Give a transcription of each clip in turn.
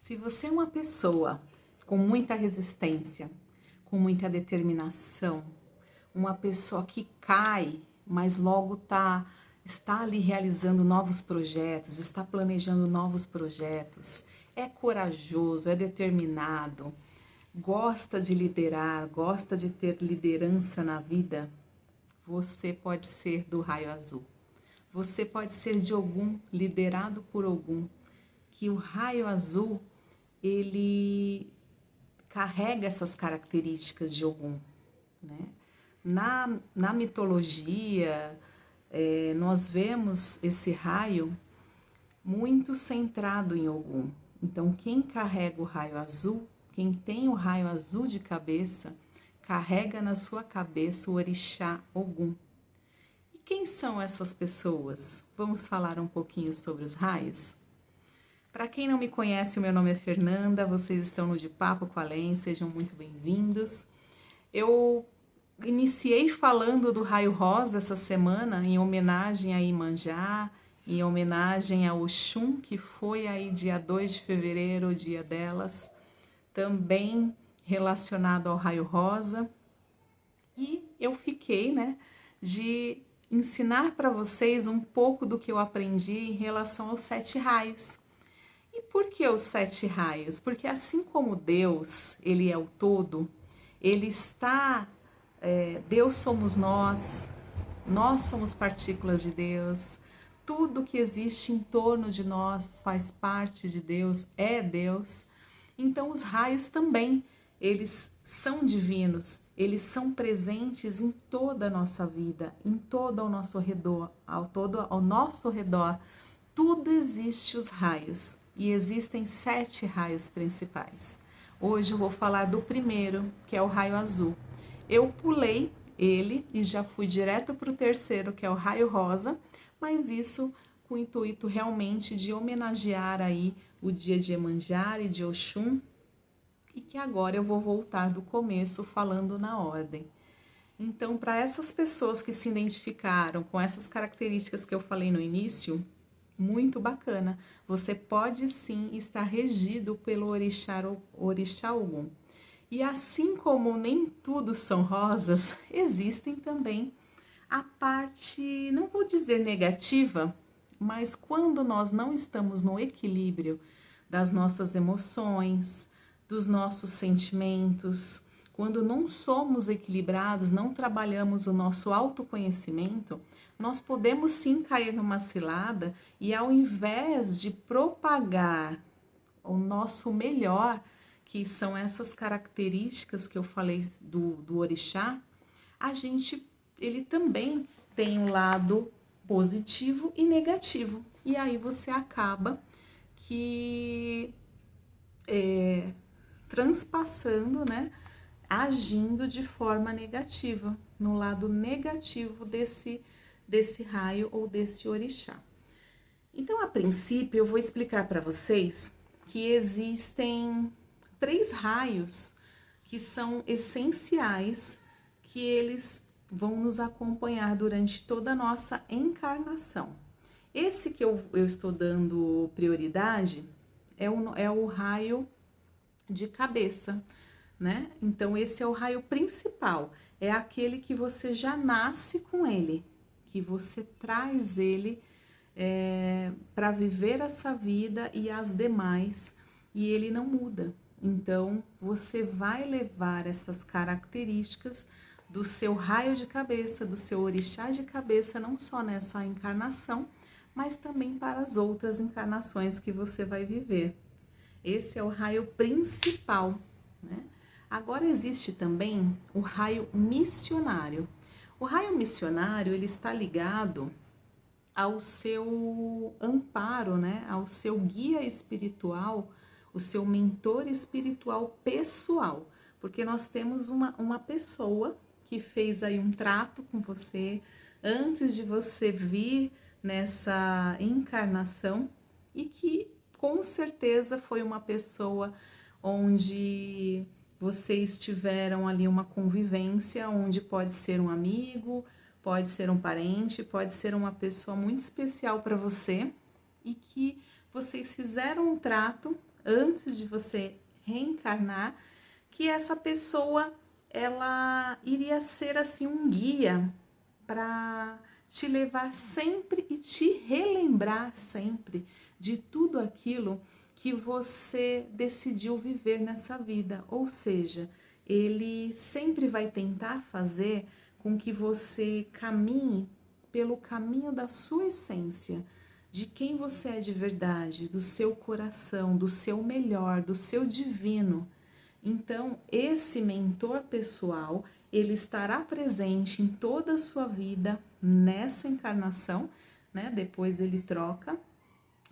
Se você é uma pessoa com muita resistência, com muita determinação, uma pessoa que cai, mas logo está ali realizando novos projetos, está planejando novos projetos, é corajoso, é determinado, gosta de liderar, gosta de ter liderança na vida, você pode ser do raio azul. Você pode ser de algum, liderado por algum, que o raio azul ele carrega essas características de Ogum, né? Na mitologia, nós vemos esse raio muito centrado em Ogum. Então, quem carrega o raio azul, quem tem o raio azul de cabeça, carrega na sua cabeça o orixá Ogum. E quem são essas pessoas? Vamos falar um pouquinho sobre os raios? Para quem não me conhece, o meu nome é Fernanda, vocês estão no De Papo com a Len, sejam muito bem-vindos. Eu iniciei falando do raio rosa essa semana em homenagem a Iemanjá, em homenagem a Oxum, que foi aí dia 2 de fevereiro, o dia delas, também relacionado ao raio rosa. E eu fiquei, de ensinar para vocês um pouco do que eu aprendi em relação aos 7 raios. E por que os 7 raios? Porque assim como Deus, ele é o todo, ele está, Deus somos nós somos partículas de Deus, tudo que existe em torno de nós faz parte de Deus, é Deus. Então os raios também, eles são divinos, eles são presentes em toda a nossa vida, em todo ao nosso redor, ao nosso redor, tudo existe os raios. E existem 7 raios principais. Hoje eu vou falar do primeiro, que é o raio azul. Eu pulei ele e já fui direto para o terceiro, que é o raio rosa, mas isso com o intuito realmente de homenagear aí o dia de Iemanjá e de Oxum, e que agora eu vou voltar do começo falando na ordem. Então, para essas pessoas que se identificaram com essas características que eu falei no início, muito bacana. Você pode sim estar regido pelo orixá Ogum. E assim como nem tudo são rosas, existem também a parte, não vou dizer negativa, mas quando nós não estamos no equilíbrio das nossas emoções, dos nossos sentimentos, quando não somos equilibrados, não trabalhamos o nosso autoconhecimento, nós podemos sim cair numa cilada e ao invés de propagar o nosso melhor, que são essas características que eu falei do orixá, ele também tem um lado positivo e negativo. E aí você acaba que transpassando, agindo de forma negativa, no lado negativo desse raio ou desse orixá. Então, a princípio, eu vou explicar para vocês que existem 3 raios que são essenciais, que eles vão nos acompanhar durante toda a nossa encarnação. Esse que eu estou dando prioridade é o raio de cabeça, né? Então, esse é o raio principal, é aquele que você já nasce com ele, que você traz ele para viver essa vida e as demais, e ele não muda. Então, você vai levar essas características do seu raio de cabeça, do seu orixá de cabeça, não só nessa encarnação, mas também para as outras encarnações que você vai viver. Esse é o raio principal, né? Agora existe também o raio missionário. O raio missionário, ele está ligado ao seu amparo, né? Ao seu guia espiritual, o seu mentor espiritual pessoal. Porque nós temos uma pessoa que fez aí um trato com você antes de você vir nessa encarnação e que com certeza foi uma pessoa onde vocês tiveram ali uma convivência, onde pode ser um amigo, pode ser um parente, pode ser uma pessoa muito especial para você e que vocês fizeram um trato antes de você reencarnar, que essa pessoa ela iria ser assim um guia para te levar sempre e te relembrar sempre de tudo aquilo que você decidiu viver nessa vida. Ou seja, ele sempre vai tentar fazer com que você caminhe pelo caminho da sua essência, de quem você é de verdade, do seu coração, do seu melhor, do seu divino. Então, esse mentor pessoal, ele estará presente em toda a sua vida nessa encarnação, né? Depois ele troca,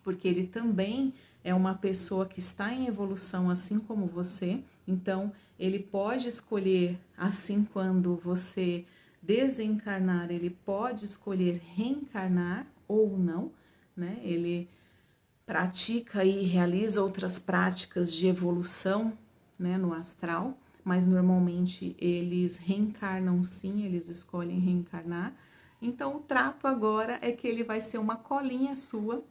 porque ele também é uma pessoa que está em evolução assim como você. Então, ele pode escolher, assim quando você desencarnar, ele pode escolher reencarnar ou não, né? Ele pratica e realiza outras práticas de evolução, né, no astral, mas normalmente eles reencarnam sim, eles escolhem reencarnar. Então o trato agora é que ele vai ser uma colinha sua,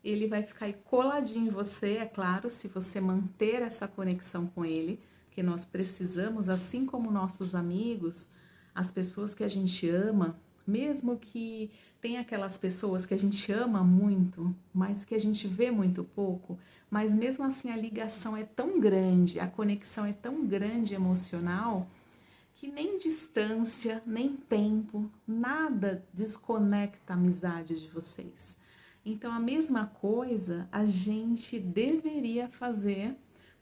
ele vai ficar aí coladinho em você, é claro, se você manter essa conexão com ele, que nós precisamos, assim como nossos amigos, as pessoas que a gente ama, mesmo que tem aquelas pessoas que a gente ama muito, mas que a gente vê muito pouco, mas mesmo assim a ligação é tão grande, a conexão é tão grande emocional, que nem distância, nem tempo, nada desconecta a amizade de vocês. Então, a mesma coisa a gente deveria fazer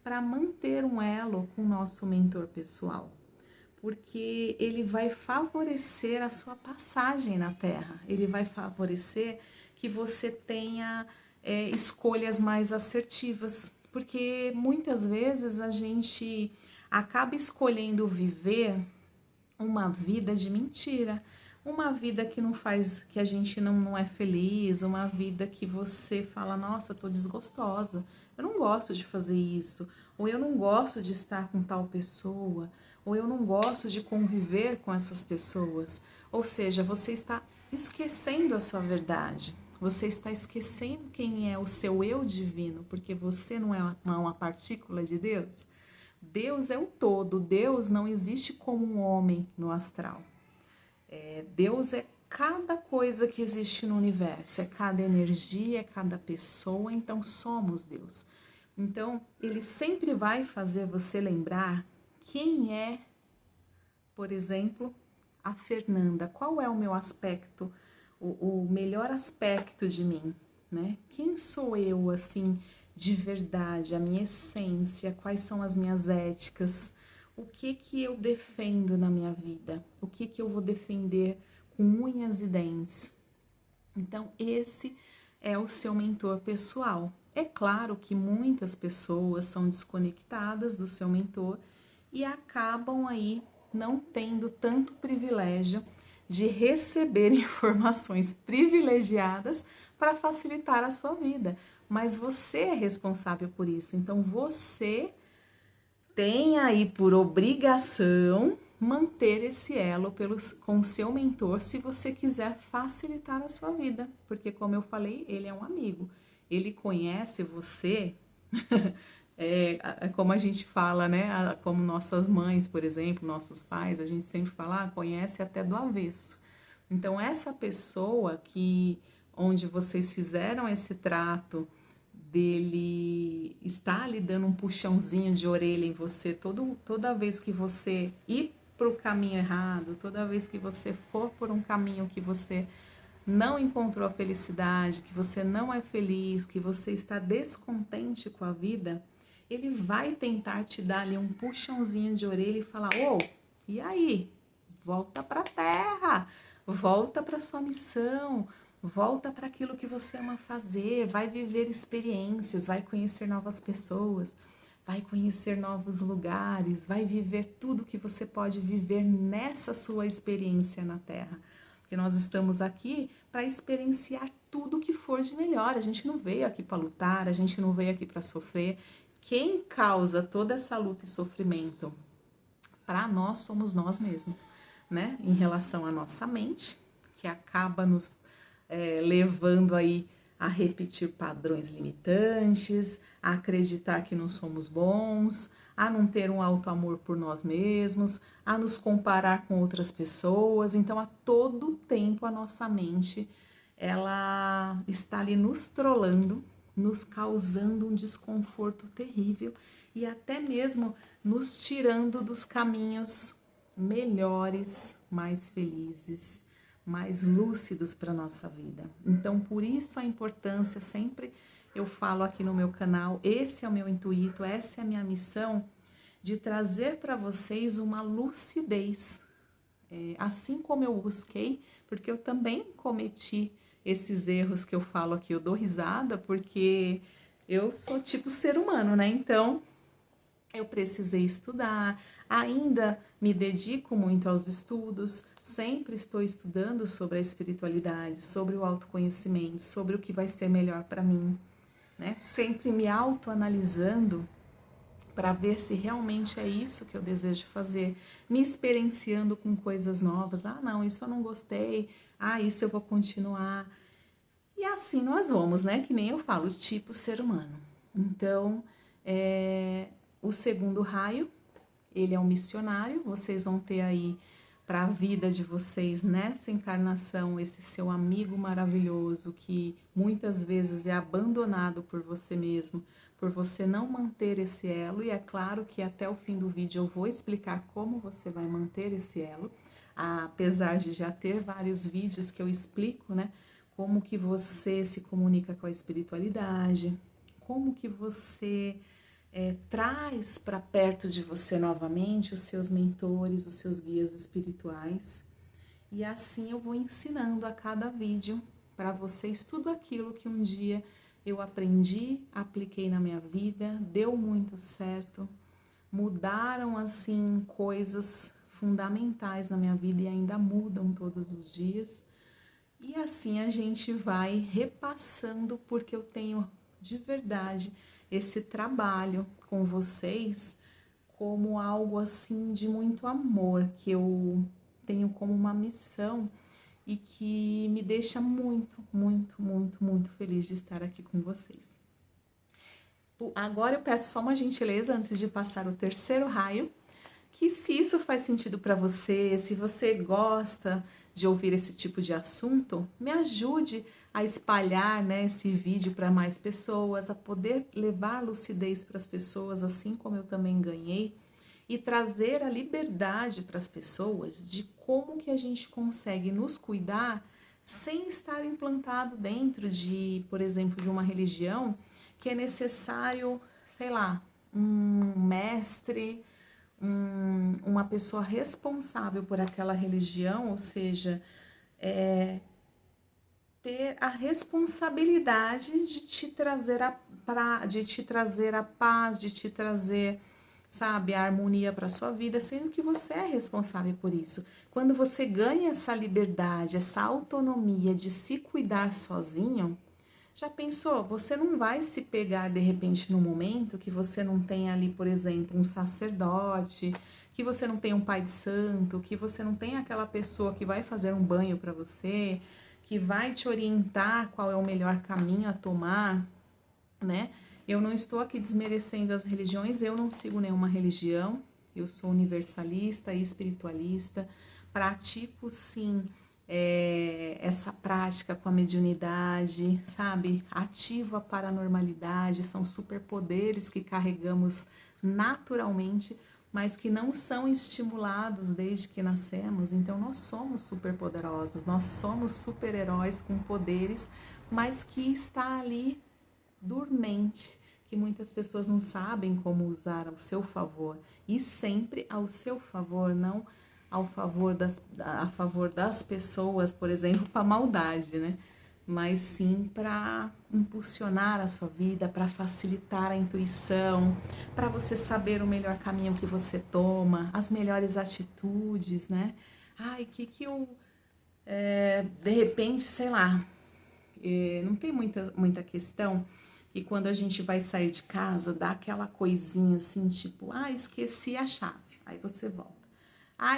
para manter um elo com o nosso mentor pessoal, porque ele vai favorecer a sua passagem na Terra, ele vai favorecer que você tenha escolhas mais assertivas, porque muitas vezes a gente acaba escolhendo viver uma vida de mentira, uma vida que não faz, que a gente não é feliz, uma vida que você fala, nossa, tô desgostosa, eu não gosto de fazer isso, ou eu não gosto de estar com tal pessoa, ou eu não gosto de conviver com essas pessoas. Ou seja, você está esquecendo a sua verdade, você está esquecendo quem é o seu eu divino, porque você não é uma partícula de Deus. Deus é o todo, Deus não existe como um homem no astral. Deus é cada coisa que existe no universo, é cada energia, é cada pessoa, então somos Deus. Então, ele sempre vai fazer você lembrar quem é, por exemplo, a Fernanda, qual é o meu aspecto, o melhor aspecto de mim, né? Quem sou eu, assim, de verdade, a minha essência, quais são as minhas éticas, o que que eu defendo na minha vida, o que que eu vou defender com unhas e dentes. Então, esse é o seu mentor pessoal. É claro que muitas pessoas são desconectadas do seu mentor e acabam aí não tendo tanto privilégio de receber informações privilegiadas para facilitar a sua vida. Mas você é responsável por isso. Então, você tem aí por obrigação manter esse elo com o seu mentor se você quiser facilitar a sua vida, porque como eu falei, ele é um amigo, ele conhece você, como a gente fala, né, como nossas mães, por exemplo, nossos pais, a gente sempre fala, conhece até do avesso. Então essa pessoa que, onde vocês fizeram esse trato, dele estar ali dando um puxãozinho de orelha em você toda vez que você ir para o caminho errado, toda vez que você for por um caminho que você não encontrou a felicidade, que você não é feliz, que você está descontente com a vida, ele vai tentar te dar ali um puxãozinho de orelha e falar, ô, e aí? Volta para a terra, volta para sua missão, volta para aquilo que você ama fazer, vai viver experiências, vai conhecer novas pessoas, vai conhecer novos lugares, vai viver tudo que você pode viver nessa sua experiência na Terra. Porque nós estamos aqui para experienciar tudo que for de melhor. A gente não veio aqui para lutar, a gente não veio aqui para sofrer. Quem causa toda essa luta e sofrimento para nós somos nós mesmos, né? Em relação à nossa mente, que acaba nos levando aí a repetir padrões limitantes, a acreditar que não somos bons, a não ter um alto amor por nós mesmos, a nos comparar com outras pessoas. Então, a todo tempo a nossa mente, ela está ali nos trollando, nos causando um desconforto terrível e até mesmo nos tirando dos caminhos melhores, mais felizes, mais lúcidos para a nossa vida. Então, por isso a importância, sempre eu falo aqui no meu canal, esse é o meu intuito, essa é a minha missão, de trazer para vocês uma lucidez. Assim como eu busquei, porque eu também cometi esses erros que eu falo aqui, eu dou risada, porque eu sou tipo ser humano, né? Então, eu precisei estudar, ainda me dedico muito aos estudos, sempre estou estudando sobre a espiritualidade, sobre o autoconhecimento, sobre o que vai ser melhor para mim, né? Sempre me autoanalisando para ver se realmente é isso que eu desejo fazer, me experienciando com coisas novas. Ah, não, isso eu não gostei, ah, isso eu vou continuar. E assim nós vamos, né? Que nem eu falo, tipo ser humano. Então, o segundo raio, ele é um missionário, vocês vão ter aí para a vida de vocês nessa encarnação esse seu amigo maravilhoso que muitas vezes é abandonado por você mesmo, por você não manter esse elo, e é claro que até o fim do vídeo eu vou explicar como você vai manter esse elo, apesar de já ter vários vídeos que eu explico, né, como que você se comunica com a espiritualidade, como que você traz para perto de você novamente os seus mentores, os seus guias espirituais. E assim eu vou ensinando a cada vídeo para vocês tudo aquilo que um dia eu aprendi, apliquei na minha vida, deu muito certo, mudaram assim coisas fundamentais na minha vida e ainda mudam todos os dias. E assim a gente vai repassando, porque eu tenho de verdade esse trabalho com vocês como algo assim de muito amor, que eu tenho como uma missão e que me deixa muito, muito, muito, muito feliz de estar aqui com vocês. Agora eu peço só uma gentileza antes de passar o terceiro raio, que se isso faz sentido para você, se você gosta de ouvir esse tipo de assunto, me ajude a espalhar, né, esse vídeo para mais pessoas, a poder levar lucidez para as pessoas, assim como eu também ganhei, e trazer a liberdade para as pessoas de como que a gente consegue nos cuidar sem estar implantado dentro de, por exemplo, de uma religião que é necessário, sei lá, um mestre, uma pessoa responsável por aquela religião, ou seja, ter a responsabilidade de te trazer de te trazer a paz, de te trazer, sabe, a harmonia para sua vida, sendo que você é responsável por isso. Quando você ganha essa liberdade, essa autonomia de se cuidar sozinho, já pensou? Você não vai se pegar de repente no momento que você não tem ali, por exemplo, um sacerdote, que você não tem um pai de santo, que você não tem aquela pessoa que vai fazer um banho para você, que vai te orientar qual é o melhor caminho a tomar, né? Eu não estou aqui desmerecendo as religiões, eu não sigo nenhuma religião, eu sou universalista e espiritualista, pratico sim essa prática com a mediunidade, sabe? Ativo a paranormalidade, são superpoderes que carregamos naturalmente, mas que não são estimulados desde que nascemos. Então nós somos superpoderosos, nós somos super-heróis com poderes, mas que está ali dormente, que muitas pessoas não sabem como usar ao seu favor, e sempre ao seu favor, não a favor das pessoas, por exemplo, para maldade, né? Mas sim para impulsionar a sua vida, para facilitar a intuição, para você saber o melhor caminho que você toma, as melhores atitudes, né? Ai, que eu, de repente, sei lá, não tem muita questão, e quando a gente vai sair de casa, dá aquela coisinha assim, tipo, esqueci a chave, aí você volta.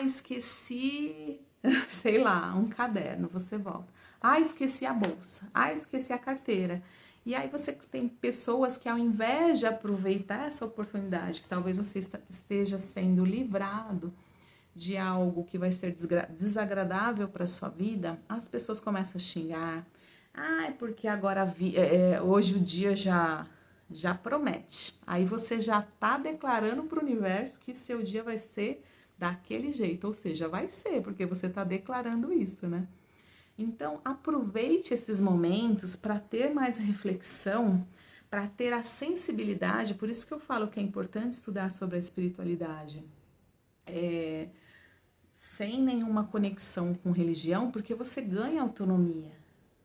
Esqueci, sei lá, um caderno, você volta. Ah, esqueci a bolsa. Ah, esqueci a carteira. E aí você tem pessoas que, ao invés de aproveitar essa oportunidade, que talvez você esteja sendo livrado de algo que vai ser desagradável para sua vida, as pessoas começam a xingar. Ah, é porque agora hoje o dia já promete. Aí você já está declarando para o universo que seu dia vai ser daquele jeito, ou seja, vai ser, porque você está declarando isso, né? Então, aproveite esses momentos para ter mais reflexão, para ter a sensibilidade. Por isso que eu falo que é importante estudar sobre a espiritualidade. Sem nenhuma conexão com religião, porque você ganha autonomia.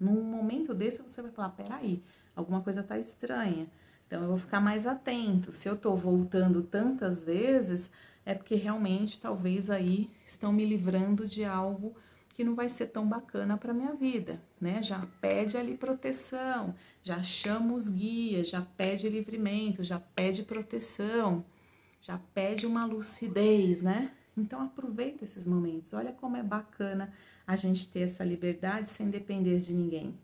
Num momento desse, você vai falar: peraí, alguma coisa está estranha. Então, eu vou ficar mais atento. Se eu estou voltando tantas vezes, é porque realmente, talvez aí, estão me livrando de algo que não vai ser tão bacana para minha vida, né? Já pede ali proteção, já chama os guias, já pede livramento, já pede proteção, já pede uma lucidez, né? Então aproveita esses momentos. Olha como é bacana a gente ter essa liberdade sem depender de ninguém.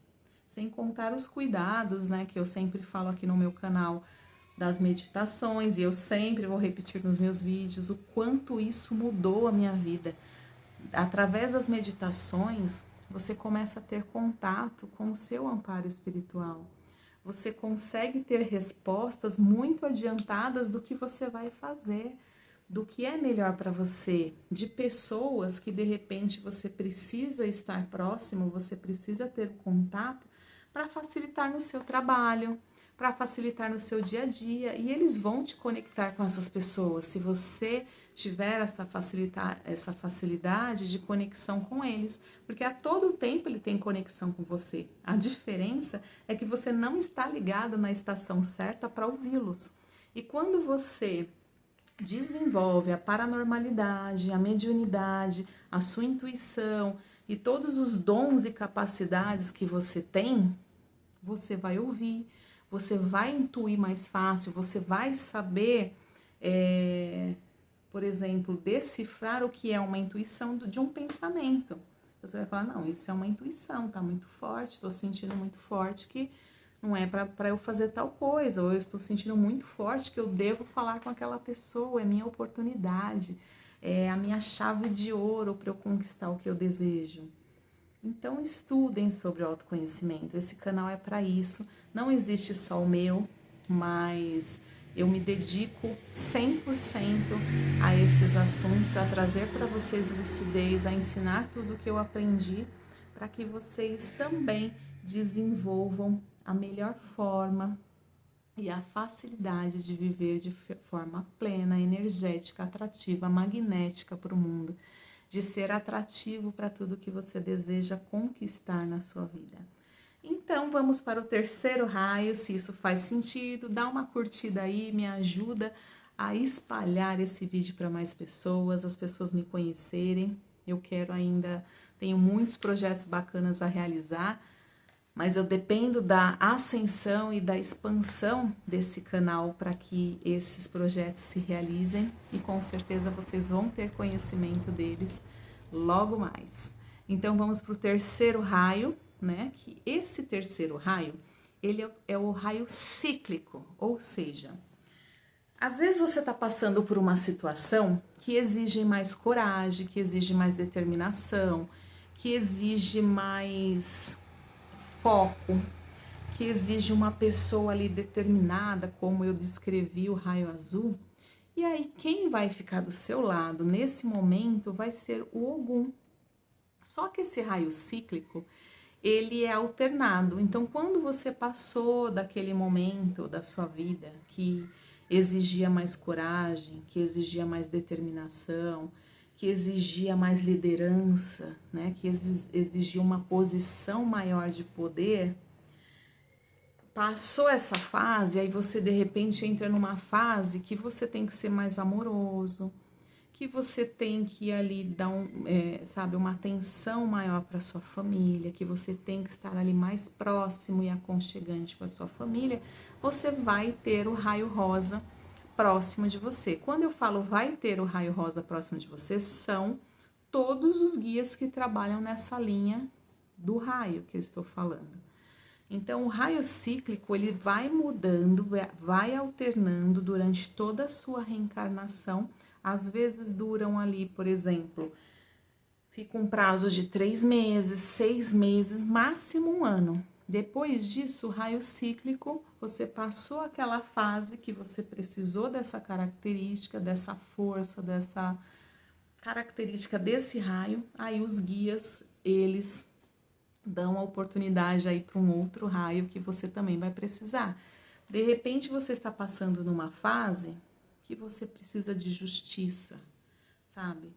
Sem contar os cuidados, né, que eu sempre falo aqui no meu canal das meditações, e eu sempre vou repetir nos meus vídeos o quanto isso mudou a minha vida. Através das meditações, você começa a ter contato com o seu amparo espiritual. Você consegue ter respostas muito adiantadas do que você vai fazer, do que é melhor para você, de pessoas que de repente você precisa estar próximo, você precisa ter contato para facilitar no seu trabalho, para facilitar no seu dia a dia, e eles vão te conectar com essas pessoas se você tiver essa facilidade de conexão com eles, porque a todo tempo ele tem conexão com você. A diferença é que você não está ligado na estação certa para ouvi-los. E quando você desenvolve a paranormalidade, a mediunidade, a sua intuição e todos os dons e capacidades que você tem, você vai ouvir, você vai intuir mais fácil, você vai saber, por exemplo, decifrar o que é uma intuição de um pensamento. Você vai falar: não, isso é uma intuição, tá muito forte, estou sentindo muito forte que não é para eu fazer tal coisa, ou eu estou sentindo muito forte que eu devo falar com aquela pessoa, é minha oportunidade, é a minha chave de ouro para eu conquistar o que eu desejo. Então estudem sobre o autoconhecimento, esse canal é para isso, não existe só o meu, mas eu me dedico 100% a esses assuntos, a trazer para vocês lucidez, a ensinar tudo o que eu aprendi, para que vocês também desenvolvam a melhor forma e a facilidade de viver de forma plena, energética, atrativa, magnética para o mundo, de ser atrativo para tudo que você deseja conquistar na sua vida. Então, vamos para o terceiro raio, se isso faz sentido, dá uma curtida aí, me ajuda a espalhar esse vídeo para mais pessoas, as pessoas me conhecerem. Eu quero ainda, tenho muitos projetos bacanas a realizar, mas eu dependo da ascensão e da expansão desse canal para que esses projetos se realizem, e com certeza vocês vão ter conhecimento deles logo mais. Então vamos para o terceiro raio, né? Que esse terceiro raio, ele é o raio cíclico, ou seja, às vezes você está passando por uma situação que exige mais coragem, que exige mais determinação, que exige mais foco, que exige uma pessoa ali determinada, como eu descrevi o raio azul. E aí quem vai ficar do seu lado nesse momento vai ser o Ogum. Só que esse raio cíclico, ele é alternado. Então, quando você passou daquele momento da sua vida que exigia mais coragem, que exigia mais determinação, que exigia mais liderança, né, que exigia uma posição maior de poder, passou essa fase, aí você de repente entra numa fase que você tem que ser mais amoroso, que você tem que ali dar sabe, uma atenção maior para sua família, que você tem que estar ali mais próximo e aconchegante com a sua família, você vai ter o raio rosa próximo de você. Quando eu falo vai ter o raio rosa próximo de você, são todos os guias que trabalham nessa linha do raio que eu estou falando. Então, o raio cíclico, ele vai mudando, vai alternando durante toda a sua reencarnação. Às vezes duram ali, por exemplo, fica um prazo de 3 meses, 6 meses, máximo 1 ano. Depois disso, o raio cíclico, você passou aquela fase que você precisou dessa característica, dessa força, dessa característica desse raio, aí os guias, eles dão a oportunidade aí para um outro raio que você também vai precisar. De repente você está passando numa fase que você precisa de justiça, sabe?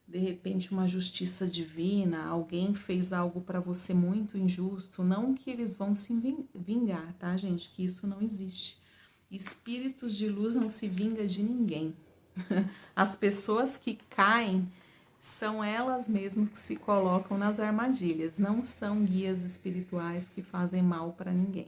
De repente uma justiça divina, alguém fez algo para você muito injusto, não que eles vão se vingar, tá, gente? Que isso não existe. Espíritos de luz não se vinga de ninguém. As pessoas que caem são elas mesmas que se colocam nas armadilhas, não são guias espirituais que fazem mal para ninguém.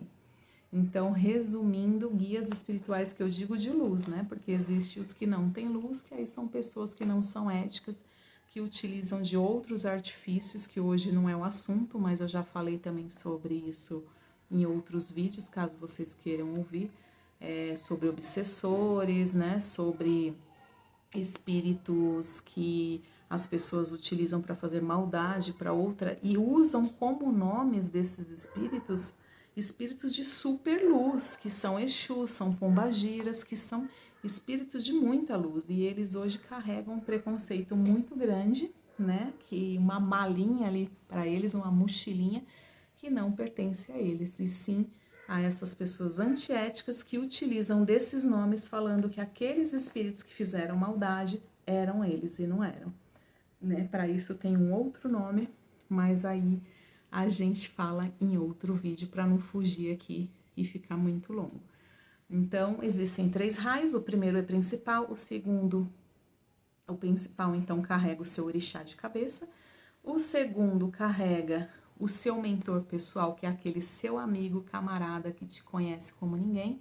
Então, resumindo, guias espirituais que eu digo de luz, né? Porque existem os que não têm luz, que aí são pessoas que não são éticas, que utilizam de outros artifícios, que hoje não é o assunto, mas eu já falei também sobre isso em outros vídeos, caso vocês queiram ouvir, sobre obsessores, né? Sobre espíritos que as pessoas utilizam para fazer maldade para outra e usam como nomes desses espíritos, espíritos de super luz, que são Exus, são pombagiras, que são espíritos de muita luz, e eles hoje carregam um preconceito muito grande, né? Que uma malinha ali para eles, uma mochilinha que não pertence a eles, e sim a essas pessoas antiéticas que utilizam desses nomes falando que aqueles espíritos que fizeram maldade eram eles e não eram, né? Para isso tem um outro nome, mas aí a gente fala em outro vídeo para não fugir aqui e ficar muito longo. Então, existem 3 raios, o primeiro é principal, o principal então carrega o seu orixá de cabeça, o segundo carrega o seu mentor pessoal, que é aquele seu amigo, camarada que te conhece como ninguém.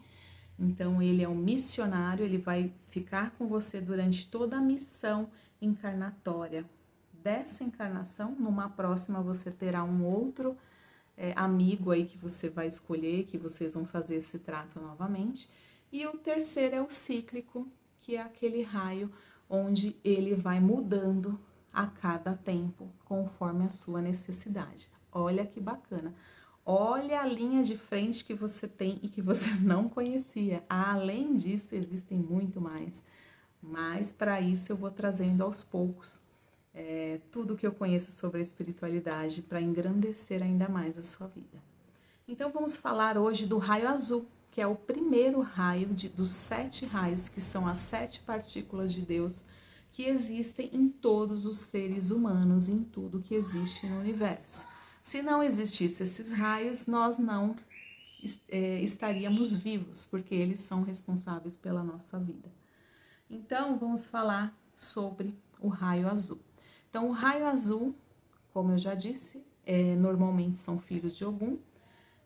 Então, ele é um missionário, ele vai ficar com você durante toda a missão encarnatória dessa encarnação. Numa próxima, você terá um outro amigo aí que você vai escolher, que vocês vão fazer esse trato novamente. E o terceiro é o cíclico, que é aquele raio onde ele vai mudando a cada tempo, conforme a sua necessidade. Olha que bacana. Olha a linha de frente que você tem e que você não conhecia. Além disso, existem muito mais. Mas para isso eu vou trazendo aos poucos tudo que eu conheço sobre a espiritualidade para engrandecer ainda mais a sua vida. Então vamos falar hoje do raio azul, que é o primeiro raio dos 7 raios, que são as 7 partículas de Deus que existem em todos os seres humanos, em tudo que existe no universo. Se não existissem esses raios, nós não estaríamos vivos, porque eles são responsáveis pela nossa vida. Então, vamos falar sobre o raio azul. Então, o raio azul, como eu já disse, normalmente são filhos de Ogum.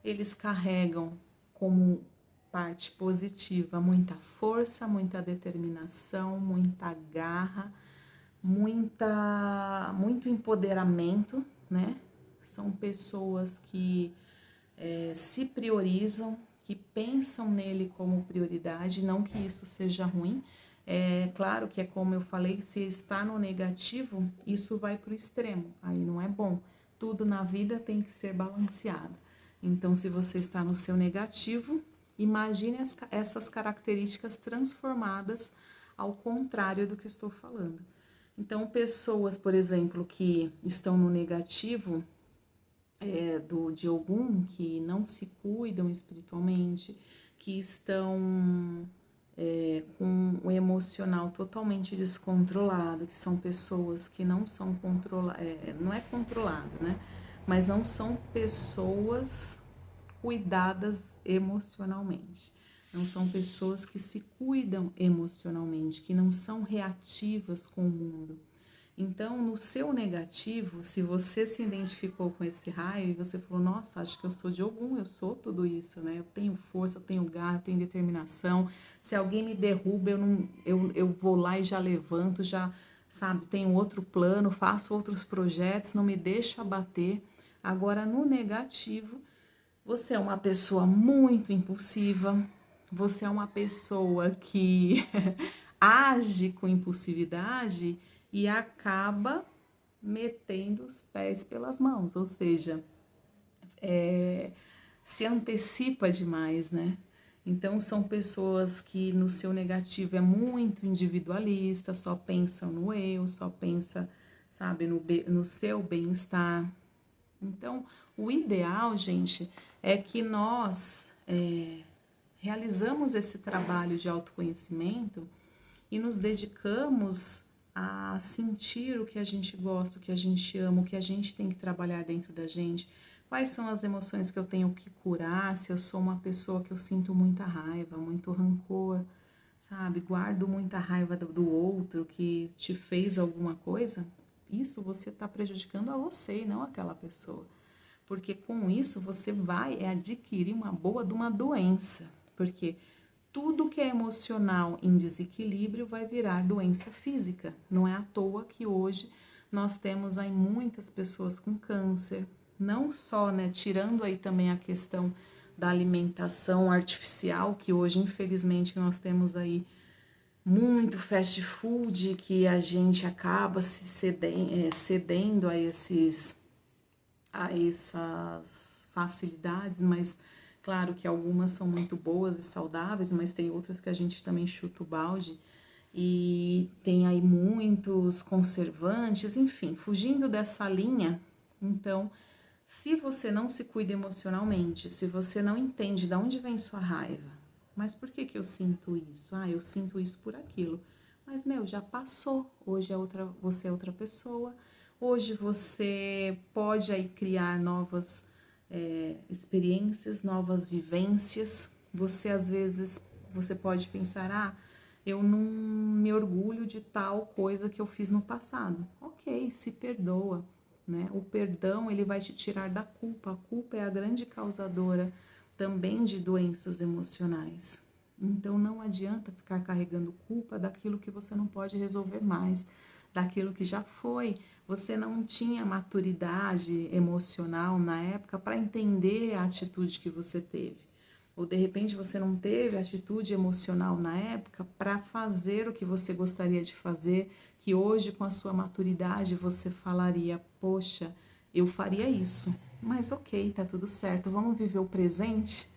Eles carregam como parte positiva muita força, muita determinação, muita garra, muito empoderamento, né? São pessoas que se priorizam, que pensam nele como prioridade, não que isso seja ruim. É claro que é como eu falei, se está no negativo, isso vai para o extremo, aí não é bom. Tudo na vida tem que ser balanceado. Então, se você está no seu negativo, imagine essas características transformadas ao contrário do que eu estou falando. Então, pessoas, por exemplo, que estão no negativo de Ogum, que não se cuidam espiritualmente, que estão com o emocional totalmente descontrolado, que são pessoas que não são controladas, não é controlado, né? Mas não são pessoas cuidadas emocionalmente. Não são pessoas que se cuidam emocionalmente, que não são reativas com o mundo. Então, no seu negativo, se você se identificou com esse raio e você falou, nossa, acho que eu sou de Ogum, eu sou tudo isso, né? Eu tenho força, eu tenho garra, eu tenho determinação. Se alguém me derruba, eu vou lá e já levanto, já, sabe, tenho outro plano, faço outros projetos, não me deixo abater. Agora, no negativo, você é uma pessoa muito impulsiva, você é uma pessoa que age com impulsividade e acaba metendo os pés pelas mãos, ou seja, se antecipa demais, né? Então são pessoas que no seu negativo é muito individualista, só pensam no eu, só pensa, sabe, no seu bem-estar. Então, o ideal, gente, é que nós realizamos esse trabalho de autoconhecimento e nos dedicamos a sentir o que a gente gosta, o que a gente ama, o que a gente tem que trabalhar dentro da gente. Quais são as emoções que eu tenho que curar? Se eu sou uma pessoa que eu sinto muita raiva, muito rancor, sabe? Guardo muita raiva do outro que te fez alguma coisa, isso você está prejudicando a você e não aquela pessoa. Porque com isso você vai adquirir uma boa de uma doença. Porque tudo que é emocional em desequilíbrio vai virar doença física. Não é à toa que hoje nós temos aí muitas pessoas com câncer, não só, né, tirando aí também a questão da alimentação artificial, que hoje infelizmente nós temos aí muito fast food, que a gente acaba se cedendo a essas facilidades, mas claro que algumas são muito boas e saudáveis, mas tem outras que a gente também chuta o balde e tem aí muitos conservantes, enfim, fugindo dessa linha. Então, se você não se cuida emocionalmente, se você não entende de onde vem sua raiva, mas por que eu sinto isso? Ah, eu sinto isso por aquilo. Mas, meu, já passou. Hoje você é outra pessoa. Hoje você pode aí criar novas experiências, novas vivências. Você, às vezes, você pode pensar, ah, eu não me orgulho de tal coisa que eu fiz no passado. Ok, se perdoa, né? O perdão, ele vai te tirar da culpa. A culpa é a grande causadora também de doenças emocionais. Então não adianta ficar carregando culpa daquilo que você não pode resolver mais, daquilo que já foi. Você não tinha maturidade emocional na época para entender a atitude que você teve. Ou de repente você não teve atitude emocional na época para fazer o que você gostaria de fazer, que hoje com a sua maturidade você falaria, poxa, eu faria isso. Mas ok, tá tudo certo, vamos viver o presente,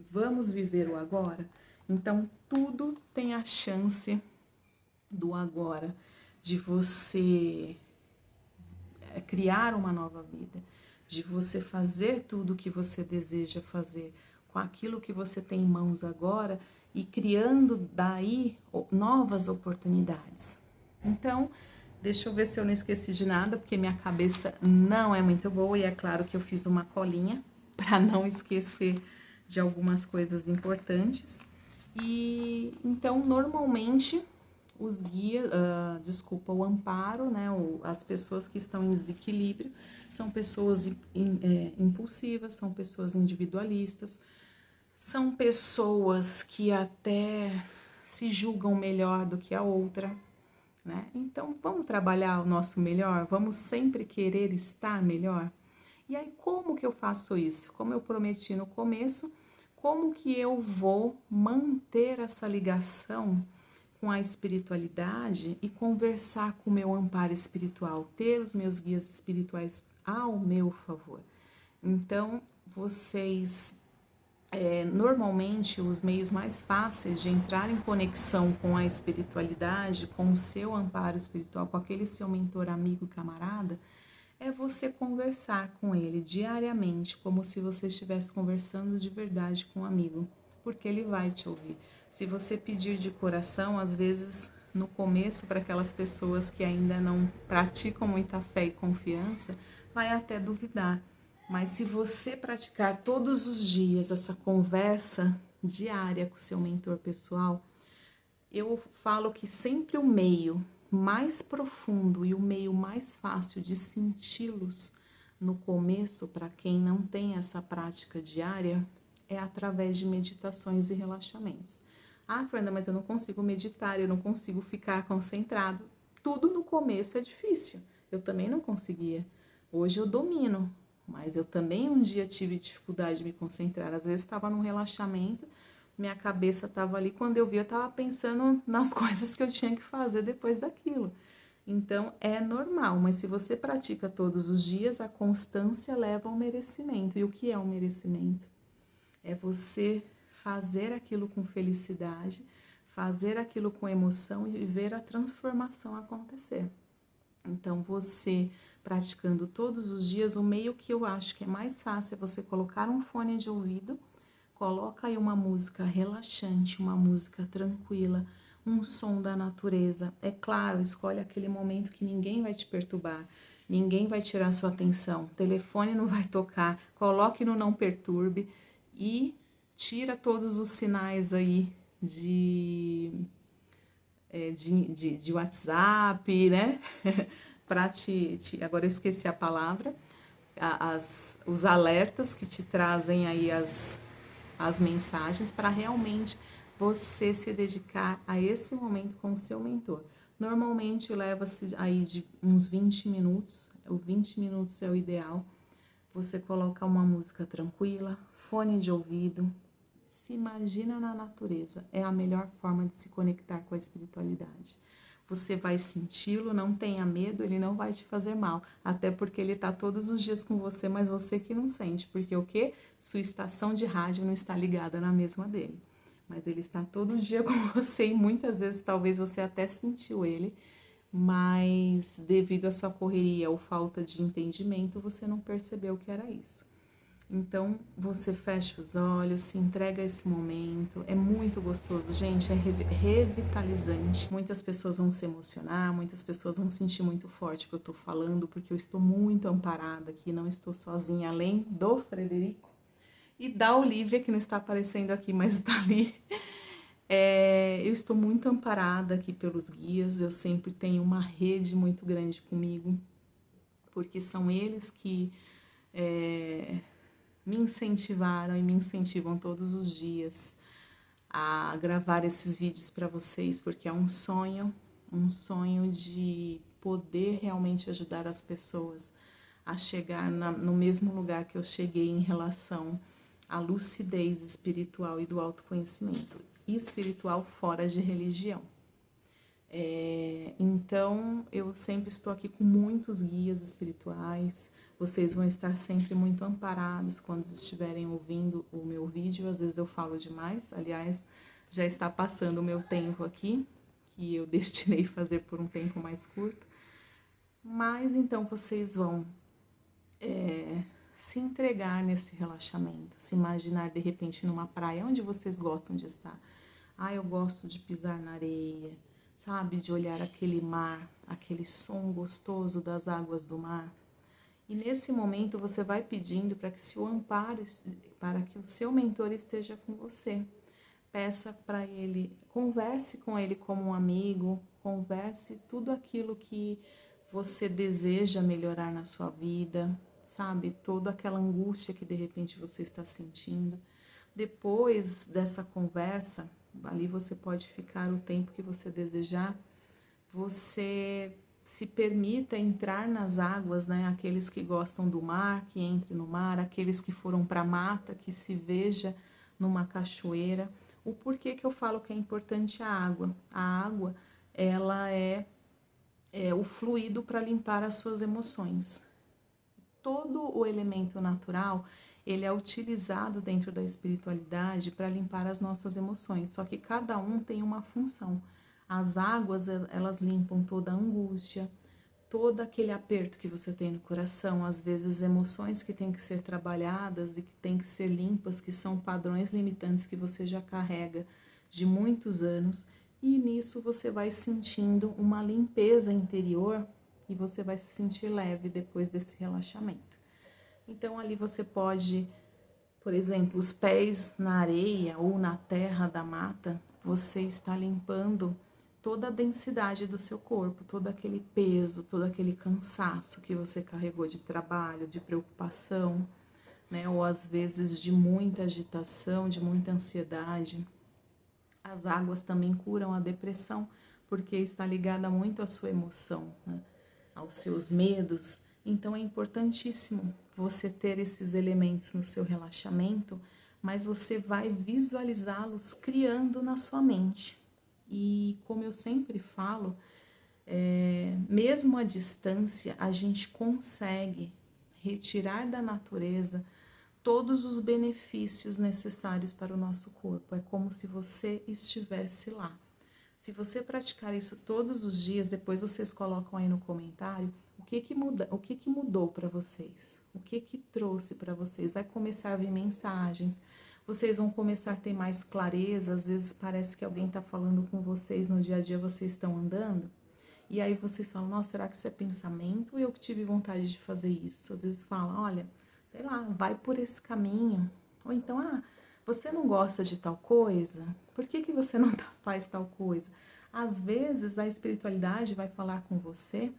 vamos viver o agora. Então tudo tem a chance do agora, de você criar uma nova vida, de você fazer tudo o que você deseja fazer com aquilo que você tem em mãos agora e criando daí novas oportunidades. Então, deixa eu ver se eu não esqueci de nada, porque minha cabeça não é muito boa e é claro que eu fiz uma colinha para não esquecer de algumas coisas importantes. E então, normalmente, os guias, o amparo, né, as pessoas que estão em desequilíbrio, são pessoas impulsivas, são pessoas individualistas, são pessoas que até se julgam melhor do que a outra, né? Então, vamos trabalhar o nosso melhor, vamos sempre querer estar melhor. E aí, como que eu faço isso? Como eu prometi no começo, como que eu vou manter essa ligação com a espiritualidade e conversar com o meu amparo espiritual, ter os meus guias espirituais ao meu favor? Então, vocês, normalmente, os meios mais fáceis de entrar em conexão com a espiritualidade, com o seu amparo espiritual, com aquele seu mentor, amigo, camarada, é você conversar com ele diariamente, como se você estivesse conversando de verdade com um amigo, porque ele vai te ouvir. Se você pedir de coração, às vezes no começo, para aquelas pessoas que ainda não praticam muita fé e confiança, vai até duvidar. Mas se você praticar todos os dias essa conversa diária com o seu mentor pessoal, eu falo que sempre o meio mais profundo e o meio mais fácil de senti-los no começo, para quem não tem essa prática diária, é através de meditações e relaxamentos. Ah, Fernanda, mas eu não consigo meditar, eu não consigo ficar concentrado. Tudo no começo é difícil. Eu também não conseguia. Hoje eu domino, mas eu também um dia tive dificuldade de me concentrar. Às vezes estava num relaxamento, minha cabeça estava ali, quando eu vi eu estava pensando nas coisas que eu tinha que fazer depois daquilo. Então é normal, mas se você pratica todos os dias, a constância leva ao merecimento. E o que é o merecimento? É você fazer aquilo com felicidade, fazer aquilo com emoção e ver a transformação acontecer. Então, você praticando todos os dias, o meio que eu acho que é mais fácil é você colocar um fone de ouvido, coloca aí uma música relaxante, uma música tranquila, um som da natureza. É claro, escolhe aquele momento que ninguém vai te perturbar, ninguém vai tirar sua atenção, o telefone não vai tocar, coloque no não perturbe e tira todos os sinais aí de WhatsApp, né? Agora eu esqueci a palavra, os alertas que te trazem aí as mensagens para realmente você se dedicar a esse momento com o seu mentor. Normalmente leva-se aí de uns 20 minutos, 20 minutos é o ideal. Você coloca uma música tranquila, fone de ouvido, se imagina na natureza. É a melhor forma de se conectar com a espiritualidade. Você vai senti-lo, não tenha medo, ele não vai te fazer mal. Até porque ele está todos os dias com você, mas você que não sente. Porque o quê? Sua estação de rádio não está ligada na mesma dele. Mas ele está todo dia com você e muitas vezes talvez você até sentiu ele, mas devido à sua correria ou falta de entendimento, você não percebeu que era isso. Então, você fecha os olhos, se entrega a esse momento. É muito gostoso, gente, é revitalizante. Muitas pessoas vão se emocionar, muitas pessoas vão sentir muito forte o que eu tô falando, porque eu estou muito amparada aqui, não estou sozinha, além do Frederico e da Olivia, que não está aparecendo aqui, mas está ali. Eu estou muito amparada aqui pelos guias, eu sempre tenho uma rede muito grande comigo, porque são eles que me incentivaram e me incentivam todos os dias a gravar esses vídeos para vocês, porque é um sonho de poder realmente ajudar as pessoas a chegar no mesmo lugar que eu cheguei em relação à lucidez espiritual e do autoconhecimento, espiritual fora de religião. Então, eu sempre estou aqui com muitos guias espirituais. Vocês vão estar sempre muito amparados quando estiverem ouvindo o meu vídeo. Às vezes eu falo demais. Aliás, já está passando o meu tempo aqui, que eu destinei a fazer por um tempo mais curto. Mas então vocês vão se entregar nesse relaxamento, se imaginar de repente numa praia onde vocês gostam de estar. Eu gosto de pisar na areia, sabe, de olhar aquele mar, aquele som gostoso das águas do mar. E nesse momento você vai pedindo para que se o amparo, para que o seu mentor esteja com você. Peça para ele, converse com ele como um amigo, converse tudo aquilo que você deseja melhorar na sua vida, sabe? Toda aquela angústia que de repente você está sentindo. Depois dessa conversa, ali você pode ficar o tempo que você desejar, você se permita entrar nas águas, né? Aqueles que gostam do mar, que entre no mar, aqueles que foram para a mata, que se veja numa cachoeira. O porquê que eu falo que é importante a água? A água, ela é o fluido para limpar as suas emoções. Todo o elemento natural, ele é utilizado dentro da espiritualidade para limpar as nossas emoções, só que cada um tem uma função. As águas, elas limpam toda a angústia, todo aquele aperto que você tem no coração, às vezes emoções que têm que ser trabalhadas e que têm que ser limpas, que são padrões limitantes que você já carrega de muitos anos, e nisso você vai sentindo uma limpeza interior e você vai se sentir leve depois desse relaxamento. Então ali você pode, por exemplo, os pés na areia ou na terra da mata, você está limpando toda a densidade do seu corpo, todo aquele peso, todo aquele cansaço que você carregou de trabalho, de preocupação, né? Ou às vezes de muita agitação, de muita ansiedade. As águas também curam a depressão, porque está ligada muito à sua emoção, né? Aos seus medos. Então é importantíssimo você ter esses elementos no seu relaxamento, mas você vai visualizá-los criando na sua mente. E como eu sempre falo, mesmo à distância, a gente consegue retirar da natureza todos os benefícios necessários para o nosso corpo. É como se você estivesse lá. Se você praticar isso todos os dias, depois vocês colocam aí no comentário o que muda, o que mudou para vocês, o que trouxe para vocês. Vai começar a vir mensagens, vocês vão começar a ter mais clareza. Às vezes parece que alguém está falando com vocês no dia a dia, vocês estão andando. E aí vocês falam, nossa, será que isso é pensamento ou eu que tive vontade de fazer isso? Às vezes falam, olha, sei lá, vai por esse caminho. Ou então, você não gosta de tal coisa? Por que você não faz tal coisa? Às vezes a espiritualidade vai falar com você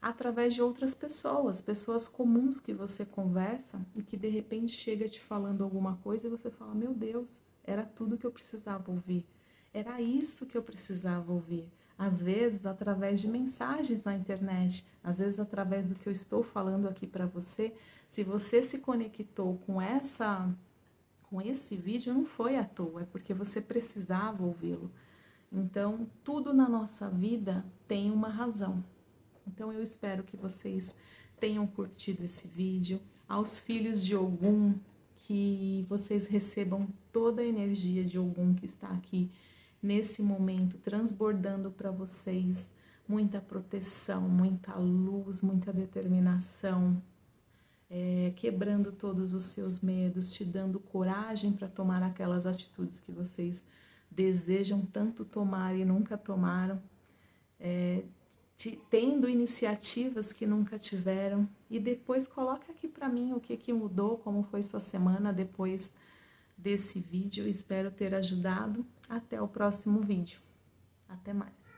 através de outras pessoas, pessoas comuns que você conversa e que de repente chega te falando alguma coisa e você fala, meu Deus, era tudo que eu precisava ouvir. Era isso que eu precisava ouvir. Às vezes através de mensagens na internet, às vezes através do que eu estou falando aqui para você. Se você se conectou com esse vídeo, não foi à toa, é porque você precisava ouvi-lo. Então, tudo na nossa vida tem uma razão. Então, eu espero que vocês tenham curtido esse vídeo. Aos filhos de Ogum, que vocês recebam toda a energia de Ogum que está aqui nesse momento, transbordando para vocês muita proteção, muita luz, muita determinação, quebrando todos os seus medos, te dando coragem para tomar aquelas atitudes que vocês desejam tanto tomar e nunca tomaram, tendo iniciativas que nunca tiveram. E depois coloca aqui para mim o que mudou, como foi sua semana depois desse vídeo. Espero ter ajudado. Até o próximo vídeo. Até mais.